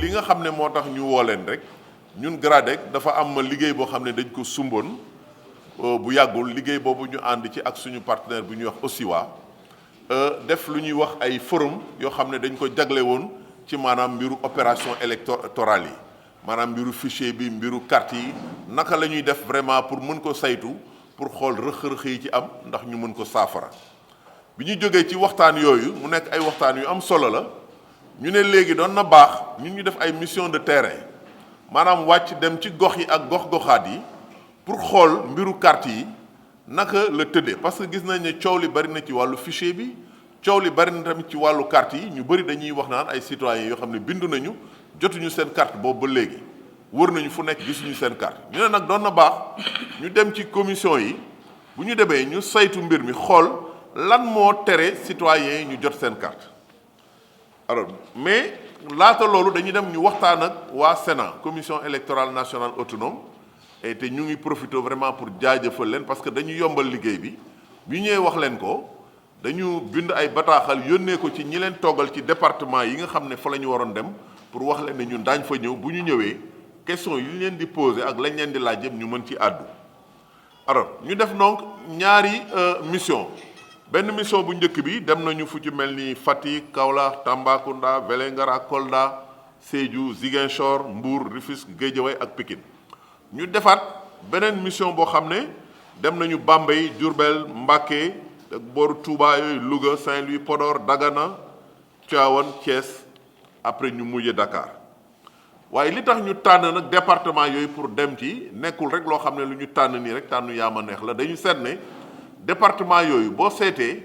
li nga xam ne moo tax ñu woo leen rek ñun GRADEC dafa am liggéey boo xam ne dañ ko sumboon bu yàggul liggéey boobu ñu ànd ci ak suñu partenaire bu ñuy wax OSIWA def lu ñuy wax ay forum yoo xam ne dañ ko jagle woon ci maanaam mbiru opération électorale yi maanaam mbiru fichier bi mbiru carte yi naka la ñuy def vraiment pour mën ko saytu pour xool rëq-rëq yi ci am ndax ñu mën ko saafara bi ñu jógee ci waxtaan yooyu mu nekk ay waxtaan yu am solo la ñu ne léegi doon na baax ñun ñu def ay mission de terrain maanaam wàcc dem ci gox yi ak gox-goxaat yi pour xool mbiru carte yi naka la tëddee parce que gis nañ ne coow li bari na ci wàllu fichier bi coow li bari na tamit ci wàllu carte yi ñu bëri dañuy wax naan ay citoyens yoo xam ne bindu nañu jotuñu seen carte boobu ba léegi wër nañu fu nekk gisuñu seen carte ñu ne nag doon na baax ñu dem ci commission yi bu ñu demee ñu saytu mbir mi xool lan moo tere citoyens yi ñu jot seen carte alors mais laata loolu dañuy dem ñu waxtaan ak waa Sénat commission électorale nationale autonome et te ñu ngi profité vraiment pour jaajëfal leen parce que dañu yombal liggéey bi bi ñëwee wax leen ko dañu bind ay bataaxal yónnee ko ci ñi leen toggal ci département yi nga xam ne fa la ñu waroon dem pour wax leen ne ñun daañ fa ñëw bu ñu ñëwee question yi ñu leen di poser ak lañ leen di laaj yëpp ñu mën ci àddu alors ñu def donc ñaari mission benn mission bu njëkk bi dem nañu fu ci mel ni Fatick Kaolack Tambacounda Vélingara Kolda Sédhiou Ziguinchor Mbour Rufisque Guédiawaye ak Pikine ñu defaat beneen mission boo xam ne dem nañu Bambey Diourbel Mbacké ak booru Touba yooyu Louga Saint-Louis Podor Dagana Tivaouane Thiès après ñu mujje Dakar waaye li tax ñu tànn nag département yooyu pour dem ci nekkul rek loo xam ne lu ñu tànn nii rek tànn yaama neex la dañu seet ne département yooyu boo seetee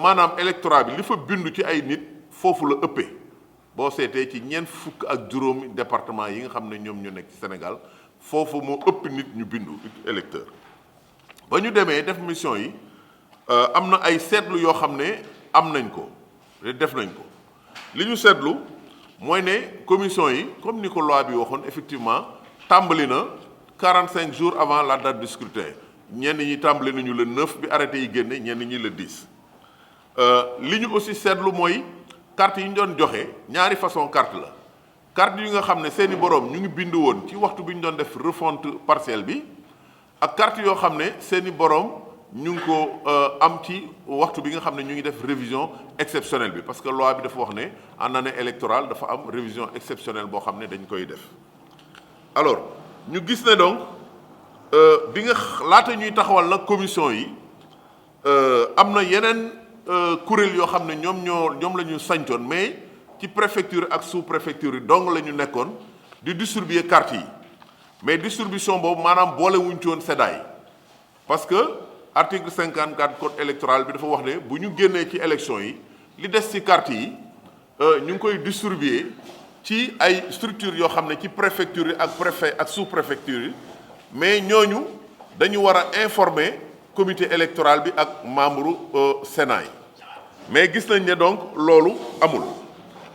maanaam électorat bi li fa bindu ci ay nit foofu la ëppee boo seetee ci ñeent fukk ak juróomi département yi nga xam ne ñoom ñu nekk ci Sénégal foofu moo ëpp nit ñu bindu électeur ba ñu demee def mission yi am na ay seetlu yoo xam ne am nañ ko def nañ ko li ñu seetlu mooy ne commission yi comme ni ko loi bi waxoon effectivement tàmbali na 45 jours avant la date du scrutin ñenn ñi tàmbali nañu le 9 bi arrêté yi génne ñenn ñi le 10 li ñu aussi seetlu mooy carte yi ñu doon joxe ñaari façon carte la carte yi nga xam ne seeni boroom ñu ngi bindu woon ci waxtu bi ñu doon def refonte partielle bi ak carte yoo xam ne seeni boroom ñu ngi ko am ci waxtu bi nga xam ne ñu ngi def révision exceptionnelle bi parce que loi bi dafa wax ne en année électorale dafa am révision exceptionnelle boo xam ne dañ koy def alors ñu gis ne donc bi nga laata ñuy taxawal nag commission yi am na yeneen kuréel yoo xam ne ñoom la ñu sancoon mais ci préfecture ak sous préfecture yi dong la ñu nekkoon di distribuer carte yi mais distribution boobu maanaam boole wuñ ci woon SEDAI parce que article 54 code électoral bi dafa wax ne bu ñu génnee ci élection yi li des ci carte yi ñu ngi koy distribuer ci ay structures yoo xam ne ci préfecture yi ak préfet ak sous préfecture yi mais ñooñu dañu war a informer comité électoral bi ak membre Sénat yi mais gis nañ ne donc loolu amul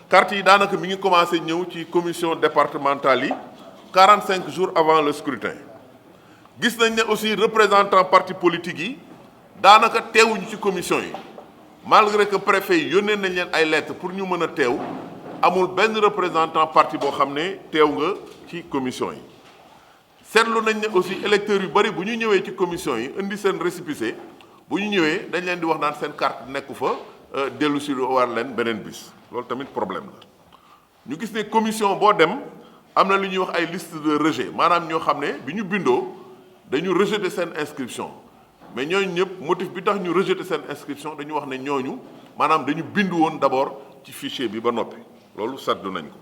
carte yi daanaka mi ngi commencé ñëw ci commission départementale yi 45 jours avant le scrutin gis nañ ne aussi représentant parti politique yi daanaka teewuñu ci commission yi malgré que préfet yi yónnee nañ leen ay lettres pour ñu mën a teew amul benn représentant parti boo xam ne teew nga ci commission yi seetlu nañ ne aussi électeurs yu bari bu ñu ñëwee ci commission yi indi seen récépissé bu ñu ñëwee dañ leen di wax naan seen carte nekku fa dellu si war leen beneen bis loolu tamit problème la ñu gis ne commission boo dem am na lu ñuy wax ay liste de rejet maanaam ñoo xam ne bi ñu bindoo dañu rejeter seen inscription mais ñooñu ñëpp motif bi tax ñu rejeter seen inscription dañu wax ne ñooñu maanaam dañu bindu woon d'abord ci fichier bi ba noppi loolu seetlu nañ ko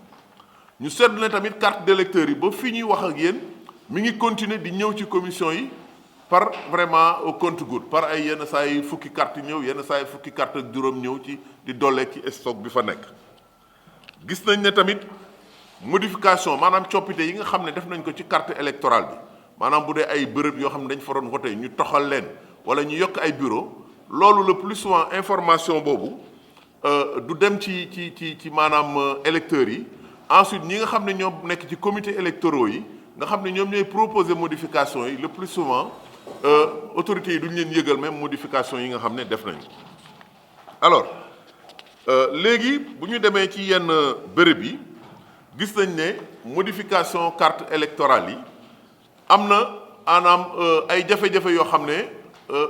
ñu seetlu ne tamit carte d'électeur yi ba fi ñuy wax ak yéen mi ngi continuer di ñëw ci commission yi par vraiment au compte-gouttes par ay yenn saa yi fukki carte ñëw yenn saa yi fukki carte ak juróom ñëw ci di dollee ci stock bi fa nekk gis nañ ne tamit modification maanaam coppite yi nga xam ne def nañ ko ci carte électorale bi maanaam bu dee ay bërëb yoo xam ne dañ fa doon voté ñu toxal leen wala ñu yokk ay bureau loolu le plus souvent information boobu du dem ci maanaam électeurs yi ensuite ñi nga xam ne ñoom nekk ci comité électoraux yi nga xam ne ñoom ñooy proposer modification yi le plus souvent autorités yi duñ leen yëgal même modification yi nga xam ne def nañu. alors léegi bu ñu demee ci yenn bërëb yi gis nañ ne modification carte électorale yi am na maanaam ay jafe-jafe yoo xam ne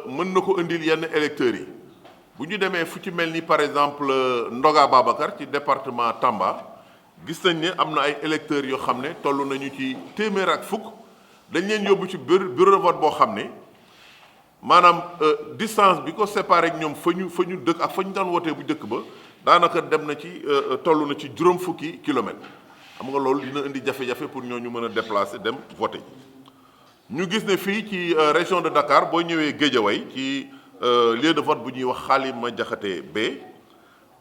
mën na ko indil yenn électeurs yi bu ñu demee fu ci mel ni par exemple Ndoga Babacar ci département Tamba gis nañ ne am na ay électeurs yoo xam ne toll nañu ci téeméer ak fukk dañ leen yóbbu ci bureau de vote boo xam ne maanaam distance bi ko séparé ak ñoom fa ñu dëkk ak fa ñu daan wootee bu dëkk ba daanaka dem na ci toll na ci juróom fukki kilomètres xam nga loolu dina indi jafe-jafe pour ñooñu mën a déplacer dem voter ñu gis ne fii ci région de Dakar boo ñëwee Guédiawaye ci lieu de vote bu ñuy wax Xaalima Jaxate B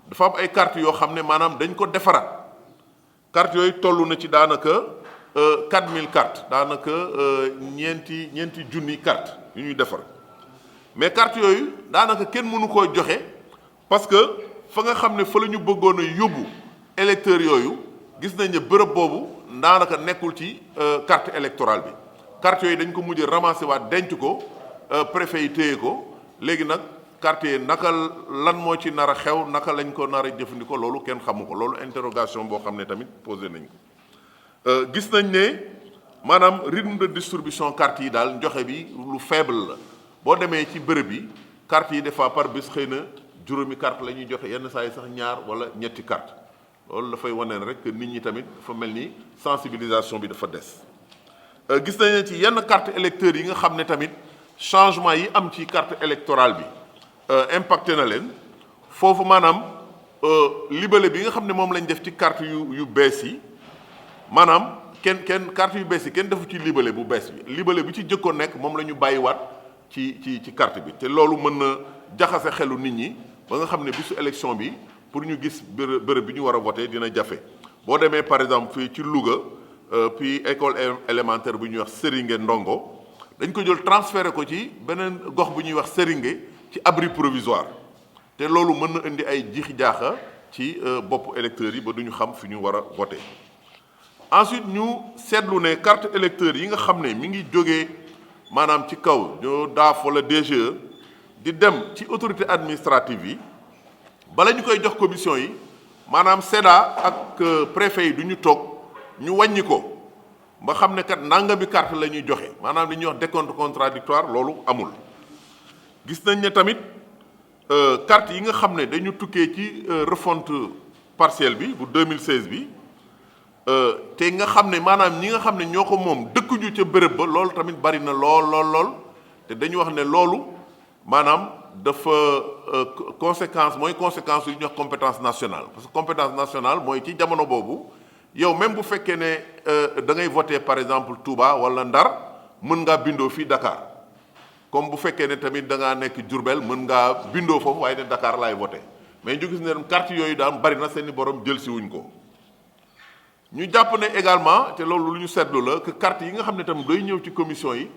dafa am ay cartes yoo xam ne maanaam dañ ko defaraat cartes yooyu toll na ci daanaka 4000 cartes daanaka ñeenti junni cartes yu ñuy defar mais cartes yooyu daanaka kenn mënu koo joxe parce que fa nga xam ne fa la ñu bëggoon a yóbbu électeurs yooyu gis nañ ne bërëb boobu daanaka nekkul ci carte électorale bi carte yooyu dañ ko mujj ramasser waat denc ko préfet yi téye ko léegi nag carte yi naka lan moo ci nar a xew naka lañ ko nar a jëfandikoo loolu kenn xamu ko loolu interrogation boo xam ne tamit posé nañ ko gis nañ ne maanaam rythme de distribution carte yi daal joxe bi lu faible la boo demee ci bërëb yi carte yi des fois par bés xëy na juróomi carte la ñuy joxe yenn saa yi sax ñaar wala ñetti carte loolu dafay wane rek que nit ñi tamit dafa mel ni sensibilisation bi dafa des gis nañ ne ci yenn carte électeurs yi nga xam ne tamit changement yi am ci carte électorale bi impacté na leen foofu maanaam libellé bi nga xam ne moom lañ def ci carte yu bees yi maanaam kenn carte yu bees yi kenn defu ci libellé bu bees bi libellé bi ci jëkkoon nekk moom la ñu bàyyiwaat ci carte bi te loolu mën na jaxase xelu nit ñi ba nga xam ne bisu élection bi pour ñu gis bërëb bi ñu war a voté dina jafe boo demee par exemple fii ci Louga puis école élémentaire bu ñuy wax Seringue Ndongo dañ ko jël transféré ko ci beneen gox bu ñuy wax Seringue ci abri provisoire te loolu mën na indi ay jiixi jaaxa ci bopp électeurs yi ba duñu xam fi ñu war a voté ensuite ñu seetlu ne carte électeurs yi nga xam ne mi ngi jógee maanaam ci kaw ñoo daaf wala DGE di dem ci autorité administrative yi bala ñu koy jox commission yi maanaam SEDA ak préfet yi du ñu toog ñu wàññi ko ba xam ne kat nangami carte la ñuy joxe maanaam li ñuy wax décompte contradictoire loolu amul gis nañ ne tamit carte yi nga xam ne dañu tukkee ci refonte partielle bi bu 2016 bi te nga xam ne maanaam ñi nga xam ne ñoo ko moom dëkkuñu ca béréb ba loolu tamit bari na lool te dañu wax ne loolu maanaam dafa conséquence mooy conséquence yu ñuy wax compétence nationale parce que compétence nationale mooy ci jamono boobu yow même bu fekkee ne da ngay voter par exemple Touba wala Ndar mën ngaa bindoo fii Dakar comme bu fekkee ne tamit da ngaa nekk Diourbel mën ngaa bindoo foofu waaye ne Dakar laay voter mais ñu gis ne carte yooyu daan bari na seeni borom jël si wuñ ko ñu jàpp ne également te loolu lu ñu seetlu la que carte yi nga xam ne tamit day ñëw ci commission yi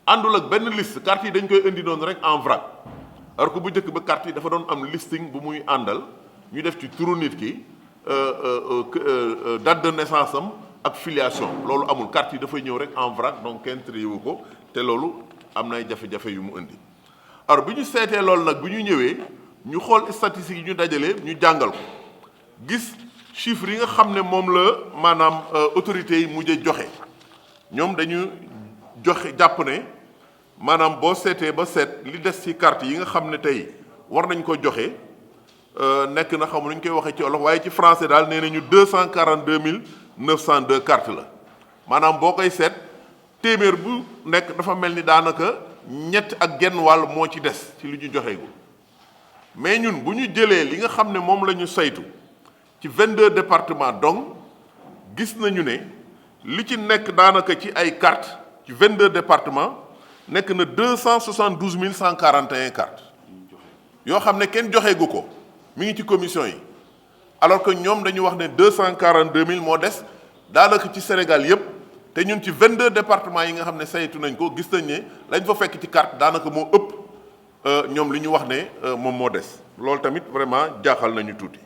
àndul ak benn liste carte yi dañ koy indi noonu rek en vrac alors que bu njëkk ba carte yi dafa doon am listing bu muy àndal ñu def ci turu nit ki date de naissance am ak filiation loolu amul carte yi dafay ñëw rek en vrac donc kenn trié wu ko te loolu am na ay jafe-jafe yu mu indi alors bi ñu seetee loolu nag bu ñu ñëwee ñu xool statistiques yi ñu dajalee ñu jàngal ko gis chiffres yi nga xam ne moom la maanaam autorités yi mujj joxe ñoom dañu joxe jàpp ne maanaam boo seetee ba seet li des ci carte yi nga xam ne tey war nañ ko joxe nekk na xamu nañu koy waxee ci wolof waaye ci français daal nee nañu 242 902 cartes la maanaam boo koy seet téeméer bu nekk dafa mel ni daanaka ñett ak genn wàll moo ci des ci li ñu joxeegul mais ñun bu ñu jëlee li nga xam ne moom la ñu saytu ci 22 départements donc gis nañu ne li ci nekk daanaka ci ay cartes ci 22 départements nekk na 272 141 cartes yoo xam ne kenn joxeegu ko mi ngi ci commission yi alors que ñoom dañu wax ne 242 000 moo des daanaka ci Sénégal yépp te ñun ci 22 départements yi nga xam ne saytu nañ ko gis nañ ne lañ fa fekk ci carte daanaka moo ëpp ñoom li ñu wax ne moom moo des loolu tamit vraiment jaaxal nañu tuuti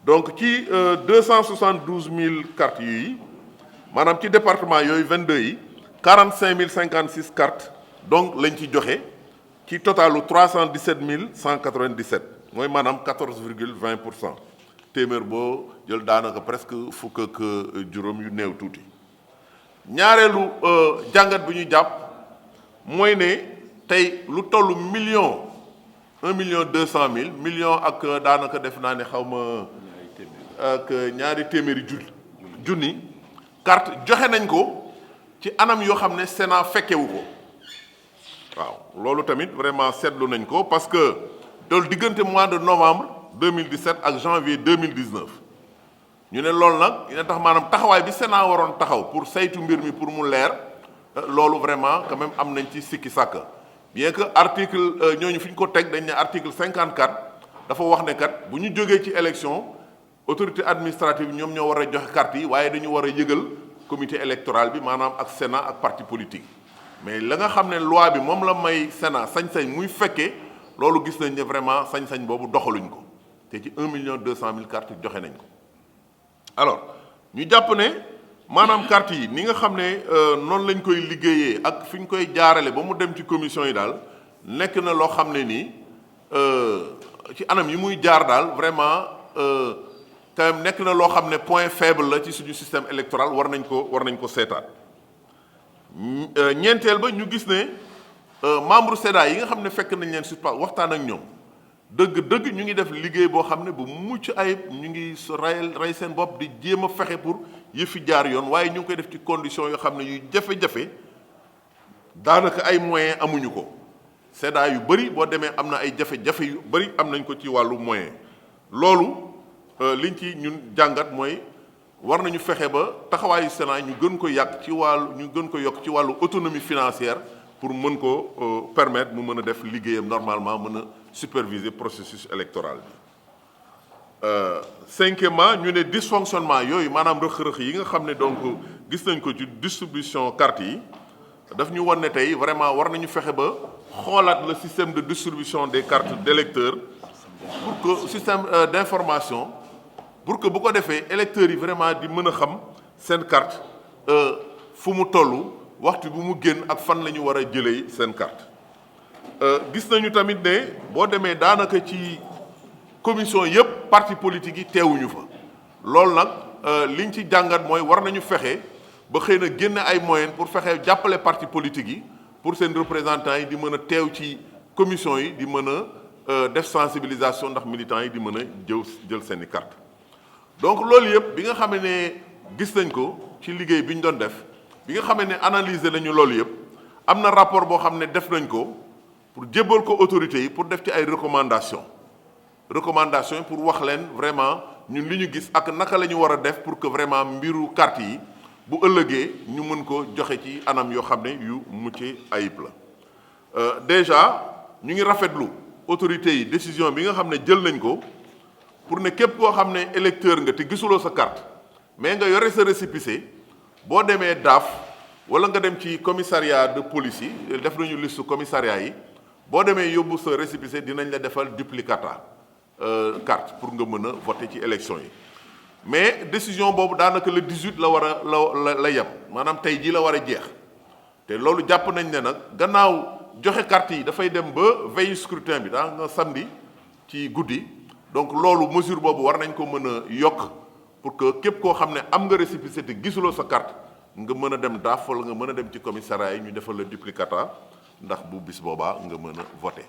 donc ci 272 000 cartes yi maanaam ci département yooyu 22 yi 45 056 cartes donc lañ ci joxe ci totalu 317 197 mooy maanaam 14,20%. téeméer boo jël daanaka presque fukk ak juróom yu néew tuuti. ñaareelu jàngat bi ñu jàpp mooy ne tey lu toll 1,2 million ak daanaka def naa ne xaw ma ak ñaari téeméeri junni carte joxe nañ ko ci anam yoo xam ne Sénat fekkewu ko waaw loolu tamit vraiment seetlu nañ ko parce que loolu diggante mois de novembre 2017 ak janvier 2019 ñu ne loolu nag dina tax maanaam taxawaay bi Sénat waroon taxaw pour saytu mbir mi pour mu leer loolu vraiment quand même am nañ ci sikki sàkk bien que article ñooñu fi ñu ko teg dañ ne article 54 dafa wax ne kat bu ñu jógee ci élection autorité administrative ñoom ñoo war a joxe carte yi waaye dañu war a yëgal comité électoral bi maanaam ak Sénat ak parti politique mais la nga xam ne loi bi moom la may Sénat sañ-sañ muy fekkee loolu gis nañ ne vraiment sañ-sañ boobu doxaluñ ko te ci 1,2 million cartes joxe nañ ko. alors ñu jàpp ne maanaam carte yi ni nga xam ne noonu lañ koy liggéeyee ak fi ñu koy jaarale ba mu dem ci commission yi daal nekk na loo xam ne nii ci anam yi muy jaar daal vraiment quand même nekk na loo xam ne point faible la ci suñu système électoral war nañ ko seetaat. ñeenteel ba ñu gis ne membre SEDA yi nga xam ne fekk nañ leen sur place waxtaan ak ñoom dëgg ñu ngi def liggéey boo xam ne bu mucc ayib ñu ngi rey seen bopp di jéem a fexe pour yëfi jaar yoon waaye ñu ngi koy def ci conditions yoo xam ne yu jafe-jafe daanaka ay moyens amuñu ko SEDA yu bëri boo demee am na ay jafe-jafe yu bëri am nañ ko ci wàllu moyen loolu liñ ci ñun jàngat mooy war nañu fexe ba taxawaayu Sénat ñu gën ko yàq ci wàllu ñu gën ko yokk ci wàllu autonomie financière pour mën ko permettre mu mën a def liggéeyam normalement mën a superviser processus électoral bi. Cinquièmement ñu ne dysfonctionnement yooyu maanaam rëq-rëq yi nga xam ne donc gis nañ ko ci distribution carte yi daf ñu wan ne tey vraiment war nañu fexe ba xoolaat le système de distribution des cartes d'électeurs pour que système d'information pour que bu ko defee électeurs yi vraiment di mën a xam seen carte fu mu toll waxtu bu mu génn ak fan la ñu war a jëlee seen carte. gis nañu tamit ne boo demee daanaka ci commission yëpp parti politique yi teewuñu fa loolu nag liñ ci jàngat mooy war nañu fexe ba xëy na génne ay moyens pour fexe jàppale parti politique yi pour seen représentants yi di mën a teew ci commission yi di mën a def sensibilisation ndax militants yi di mën a jël seeni carte. donc loolu yëpp bi nga xam ne gis nañ ko ci liggéey bi ñu doon def bi nga xam ne analyser nañu loolu yëpp am na rapport boo xam ne def nañ ko pour jébbal ko autorités yi pour def ci ay recommandations yi pour wax leen vraiment ñun li ñu gis ak naka la ñu war a def pour que vraiment mbiru carte yi bu ëllëgee ñu mën ko joxe ci anam yoo xam ne yu mucc ayib la. déjà ñu ngi rafetlu autorités yi décision bi nga xam ne jël nañ ko. pour ne képp koo xam ne électeur nga te gisuloo sa carte mais nga yore sa récépissé boo demee DAF wala nga dem ci commissariat de police yi def nañu liste commissariat yi boo demee yóbbu sa récépissé dinañ la defal duplicata carte pour nga mën a voter ci élection yi mais décision boobu daanaka le 18 la war a la yem maanaam tey jii la war a jeex te loolu jàpp nañ ne nag gannaaw joxe carte yi dafay dem ba veille scrutin bi daa nga samedi ci guddi. donc loolu mesure boobu war nañ ko mën a yokk pour que képp koo xam ne am nga récépissé te gisuloo sa carte nga mën a dem DAF wala nga mën a dem ci commissariat yi ñu defal la duplicata ndax bu bis boobaa nga mën a voter